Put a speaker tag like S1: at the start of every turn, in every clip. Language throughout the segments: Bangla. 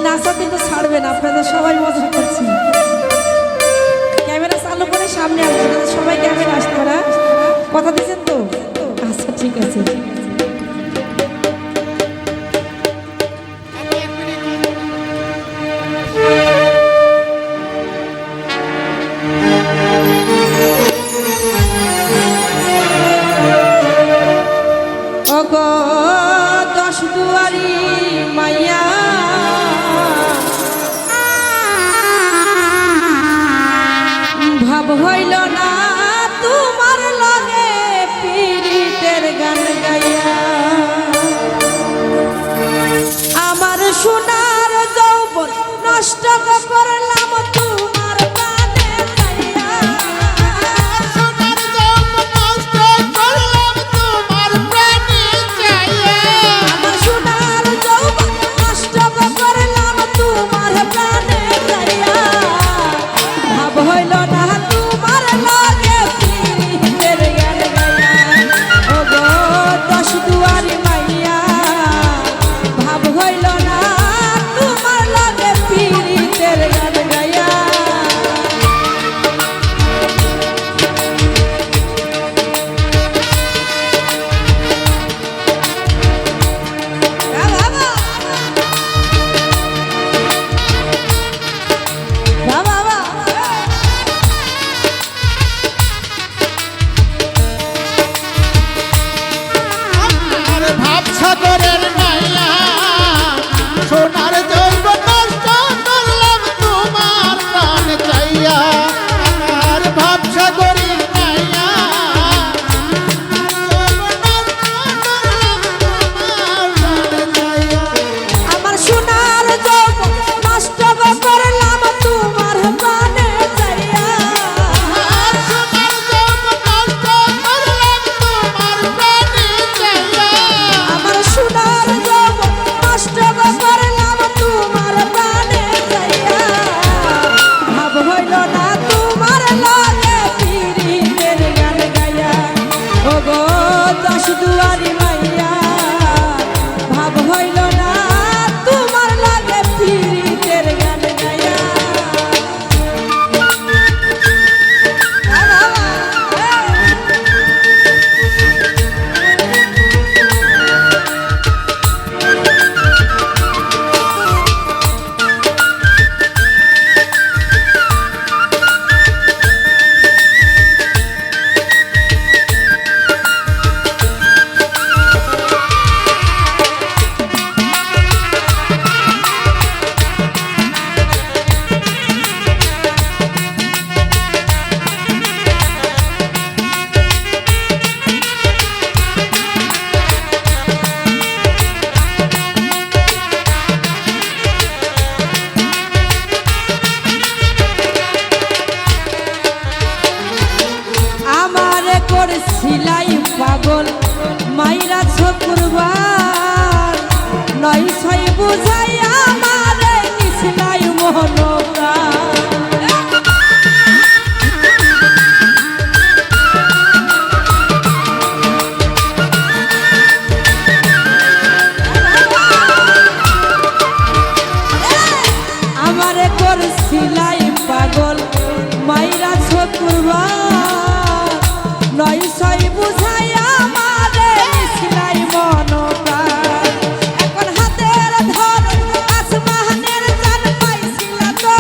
S1: নাচা কিন্তু ছাড়বে না, আপনাদের সবাই মজা করছি। ক্যামেরা চালু করে সামনে আসবে, সবাই ক্যামেরা আসতে পারা কথা দিচ্ছেন তো? আচ্ছা ঠিক আছে। দশ দুয়ারি মাইয়া ভাব হইল না তোমার লগে পীড়িতের গান গাইয়া, আমার সোনার যৌবন নষ্ট করলাম তোমার গানে গাইয়া।
S2: সোনার যৌবন নষ্ট করলাম তোমার প্রাণে চাইয়া।
S1: আমার সোনার যৌবন নষ্ট করলাম তোমার প্রাণে গাইয়া, ভাব হইল না তোমার লগে পীড়িতের গান গাইয়া। ও গো দশ দুয়ারি মাইয়া ভাব হইল না তোমার লগে পীড়িতের গান গাইয়া।
S2: আর ভাব সাগরের নাইয়া সোনার যৌবন নষ্ট করলাম তোমার প্রাণ চাইয়া। আর ভাব সাগরের নাইয়া
S1: আমার সোনার যৌবন নষ্ট করলাম তোমার প্রাণে চাইয়া।
S2: আর সোনার যৌবন নষ্ট করলাম তোমার প্রাণে চাইয়া।
S1: আমার সোনার যৌবন নষ্ট করলাম তোমার প্রাণে চাইয়া, ভাব হইল না তোমার লগে পীড়িতের গান গাইয়া। ও গো দশ দুয়ারি মাইয়া ভাব হইল না তোমার লগে পীড়িতের গান গাইয়া। আমারে করছিলাই পাগল মাইরা শুক্রবার, নয় ছয় বুঝাই আমারে নিছিলাই মোহনপ্রাণ। আমারে করছিলাই পাগল মাইরা শুক্রবার, নয় ছয় বুঝাই আমারে নিছিলাই মনপ্রাণ। এখন হাতের ধর আসমানের জান পাইছিলা তো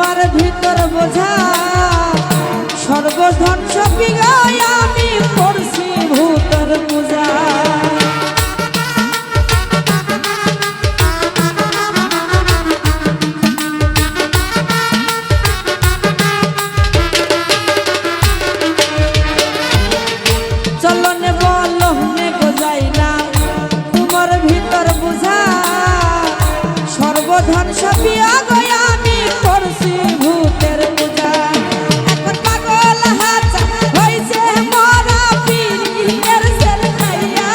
S1: তোমার ভিতর বোঝা সর্বধ্বংস বিগায় আমি করছি ভূতর পূজা চলনে বলনে গোজাই না তোমার ভিতর বোঝা সর্বধ্বংস বিগায় আমি করছি ভূতের পূজা এখন পাগল হাজা হইছে মরা পীরের সেল খাইয়া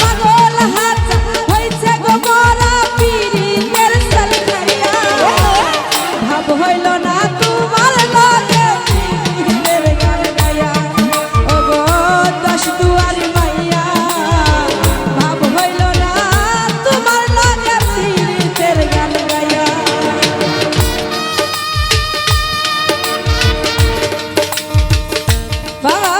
S1: পাগল হাজা হইছে গো মরা পীরের সেল খাইয়া ভাব হইল না তোমার লগে পীরের গান গায়া ও গো দশ দুয়ারি মাইয়া ভাব হইল না তোমার লগে পীরের গান গায়া বাবা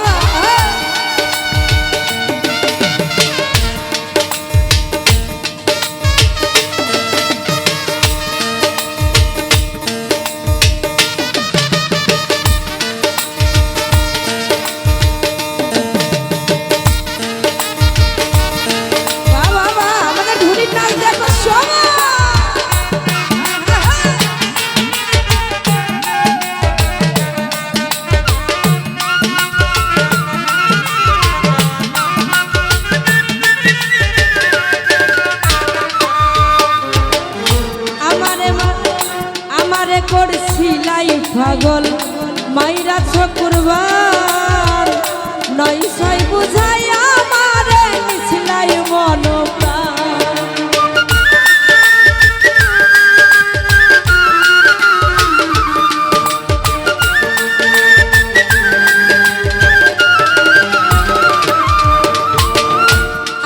S1: বাবা আমাদের ঢুলির নাচ দেখো সবাই আমারে করছিলাই পাগল মাইরা শুক্রবার নয় ছয় বুঝাই আমারে মিছিলাই মন প্রাণ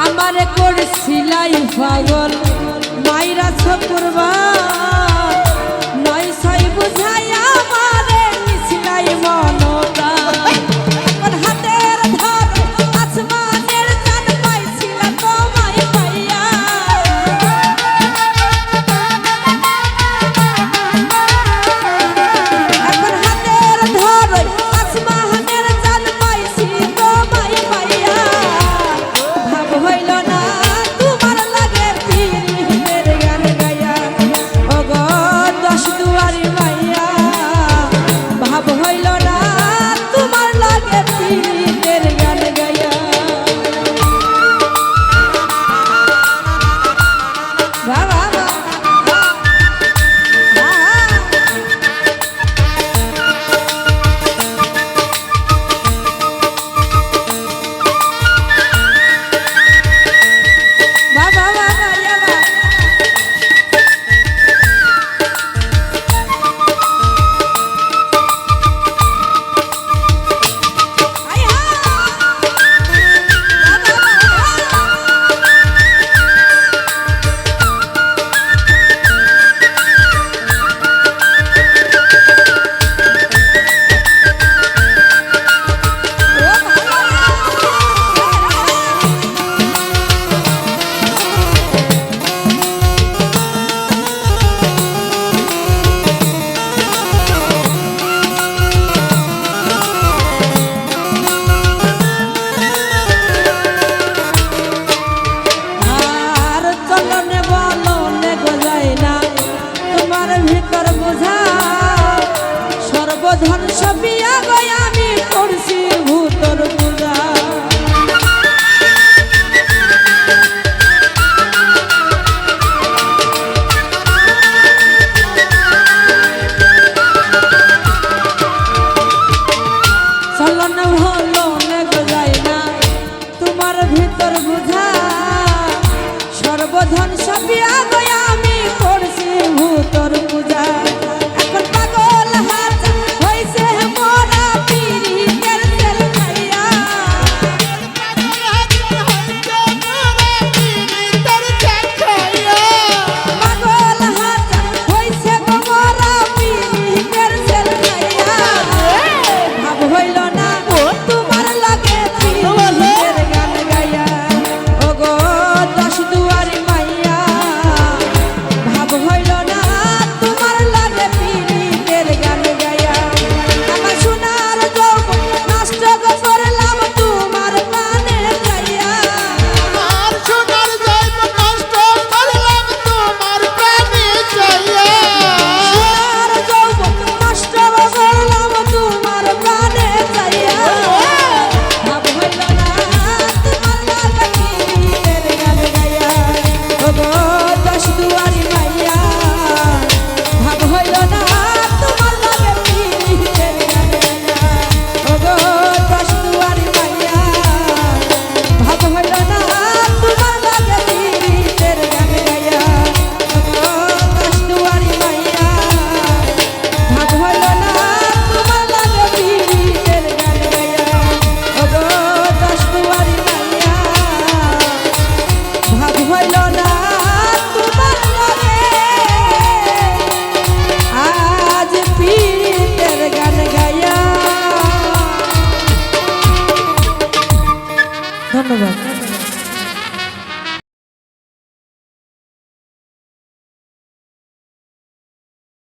S1: আমারে করছিলাই পাগল মাইরা শুক্রবার নয় ছয় বুঝাই আমারে মিছিলাই মন প্রাণ এখন হাতের ধর আসমানের জান পাইছিলাম তোমায় পাইয়া এখন হাতের ধর আসমানের জান পাইছি তোমায় পাইয়া ভাব হইল না তোমার লাগে পীরের গান গায়া ও গো দশ দুয়ারি মাইয়া ভাব হইল না তোমার লাগে পীরের গান গায়া বাবা বাবা বাবা আর চলনে বলনে গোজাই না তোমার ভিতর বোঝা সর্বধ্বংস বিয়া গয় আমি করছি ভূতর পূজা চলনে বলনে গোজাই না তোমার ভিতর বোঝা সর্বধ্বংস বিয়া গয় আমি করছি ভূতর পূজা এখন পাগল হাজা হইছে ধন্যবাদ।